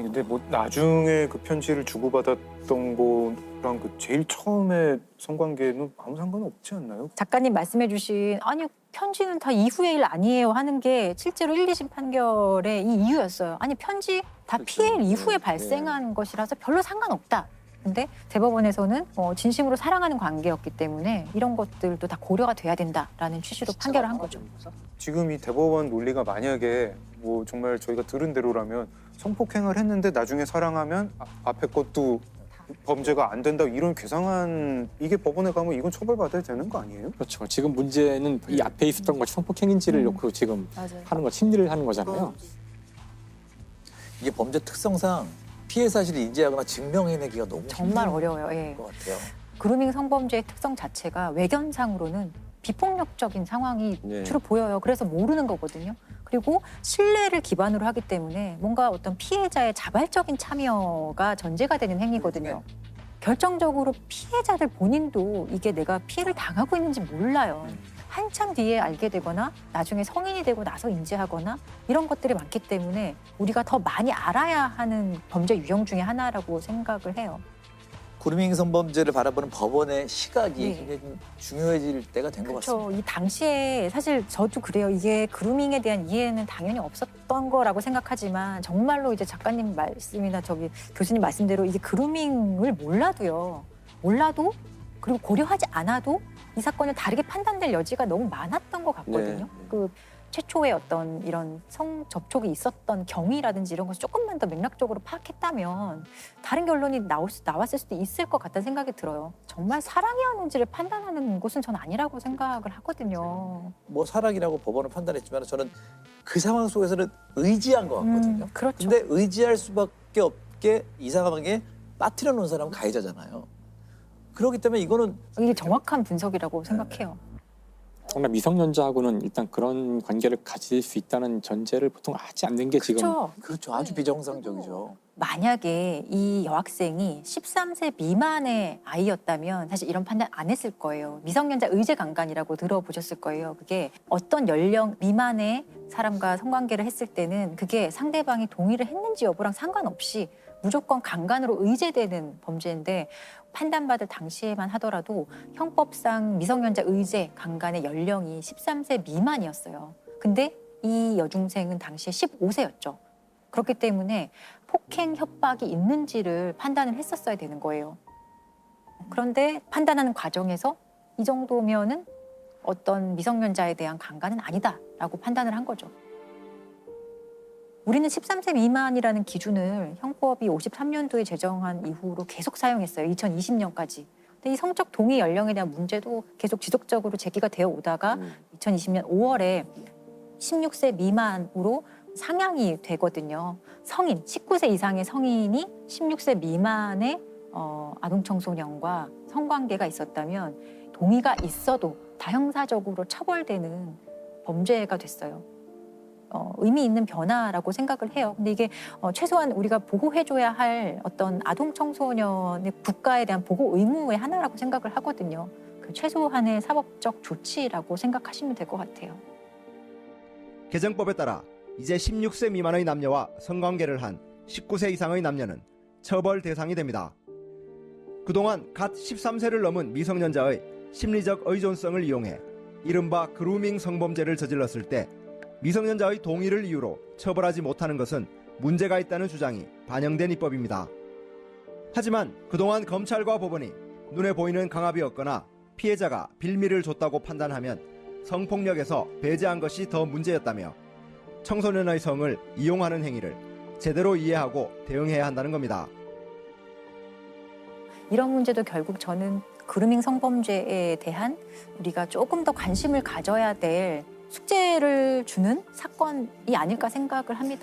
근데 뭐 나중에 그 편지를 주고받았던 거랑 그 제일 처음에 성관계는 아무 상관 없지 않나요? 작가님 말씀해주신 아니 편지는 다 이후의 일 아니에요 하는 게 실제로 1, 2심 판결의 이 이유였어요. 아니 편지 다 그렇죠. 피해일 이후에 네. 발생한 것이라서 별로 상관없다. 근데 대법원에서는 진심으로 사랑하는 관계였기 때문에 이런 것들도 다 고려가 돼야 된다라는 취지로 판결을 한 거죠. 지금 이 대법원 논리가 만약에 뭐 정말 저희가 들은 대로라면 성폭행을 했는데 나중에 사랑하면 앞에 것도 범죄가 안 된다 이런 괴상한 이게 법원에 가면 이건 처벌받아야 되는 거 아니에요? 그렇죠. 지금 문제는 이 앞에 있었던 것이 성폭행인지를 놓고 지금 맞아요. 하는 거, 심리를 하는 거잖아요. 이게 범죄 특성상 피해 사실을 인지하거나 증명해내기가 너무 정말 힘든 어려워요. 예. 것 같아요. 그루밍 성범죄의 특성 자체가 외견상으로는 비폭력적인 상황이 네. 주로 보여요. 그래서 모르는 거거든요. 그리고 신뢰를 기반으로 하기 때문에 뭔가 어떤 피해자의 자발적인 참여가 전제가 되는 행위거든요. 결정적으로 피해자들 본인도 이게 내가 피해를 당하고 있는지 몰라요. 한참 뒤에 알게 되거나 나중에 성인이 되고 나서 인지하거나 이런 것들이 많기 때문에 우리가 더 많이 알아야 하는 범죄 유형 중에 하나라고 생각을 해요. 그루밍 성범죄를 바라보는 법원의 시각이 네. 굉장히 좀 중요해질 때가 된 것 같습니다. 그렇죠. 이 당시에 사실 저도 그래요. 이게 그루밍에 대한 이해는 당연히 없었던 거라고 생각하지만 정말로 이제 작가님 말씀이나 저기 교수님 말씀대로 이게 그루밍을 몰라도 그리고 고려하지 않아도 이 사건을 다르게 판단될 여지가 너무 많았던 것 같거든요. 네. 그 최초의 어떤 이런 성 접촉이 있었던 경위라든지 이런 것을 조금만 더 맥락적으로 파악했다면 다른 결론이 나왔을 수도 있을 것 같다는 생각이 들어요. 정말 사랑이었는지를 판단하는 곳은 전 아니라고 생각을 하거든요. 뭐 사랑이라고 법원은 판단했지만 저는 그 상황 속에서는 의지한 것 같거든요. 그렇죠. 근데 의지할 수밖에 없게 이 상황에 빠뜨려 놓은 사람은 가해자잖아요. 그렇기 때문에 이거는 이게 정확한 분석이라고 생각해요. 정말 미성년자하고는 일단 그런 관계를 가질 수 있다는 전제를 보통 하지 않는 게 지금 그렇죠. 그렇죠. 아주 비정상적이죠. 만약에 이 여학생이 13세 미만의 아이였다면 사실 이런 판단 안 했을 거예요. 미성년자 의제 강간이라고 들어보셨을 거예요. 그게 어떤 연령 미만의 사람과 성관계를 했을 때는 그게 상대방이 동의를 했는지 여부랑 상관없이 무조건 강간으로 의제되는 범죄인데 판단받을 당시에만 하더라도 형법상 미성년자 의제 강간의 연령이 13세 미만이었어요. 근데 이 여중생은 당시에 15세였죠. 그렇기 때문에 폭행 협박이 있는지를 판단을 했었어야 되는 거예요. 그런데 판단하는 과정에서 이 정도면은 어떤 미성년자에 대한 강간은 아니다라고 판단을 한 거죠. 우리는 13세 미만이라는 기준을 형법이 53년도에 제정한 이후로 계속 사용했어요. 2020년까지. 근데 이 성적 동의 연령에 대한 문제도 계속 지속적으로 제기가 되어 오다가 2020년 5월에 16세 미만으로 상향이 되거든요. 성인, 19세 이상의 성인이 16세 미만의 아동 청소년과 성관계가 있었다면 동의가 있어도 다형사적으로 처벌되는 범죄가 됐어요. 의미 있는 변화라고 생각을 해요. 근데 이게 최소한 우리가 보호해줘야 할 어떤 아동 청소년의 국가에 대한 보호 의무의 하나라고 생각을 하거든요. 그 최소한의 사법적 조치라고 생각하시면 될 것 같아요. 개정법에 따라 이제 16세 미만의 남녀와 성관계를 한 19세 이상의 남녀는 처벌 대상이 됩니다. 그동안 갓 13세를 넘은 미성년자의 심리적 의존성을 이용해 이른바 그루밍 성범죄를 저질렀을 때 미성년자의 동의를 이유로 처벌하지 못하는 것은 문제가 있다는 주장이 반영된 입법입니다. 하지만 그동안 검찰과 법원이 눈에 보이는 강압이 없거나 피해자가 빌미를 줬다고 판단하면 성폭력에서 배제한 것이 더 문제였다며 청소년의 성을 이용하는 행위를 제대로 이해하고 대응해야 한다는 겁니다. 이런 문제도 결국 저는 그루밍 성범죄에 대한 우리가 조금 더 관심을 가져야 될 숙제를 주는 사건이 아닐까 생각을 합니다.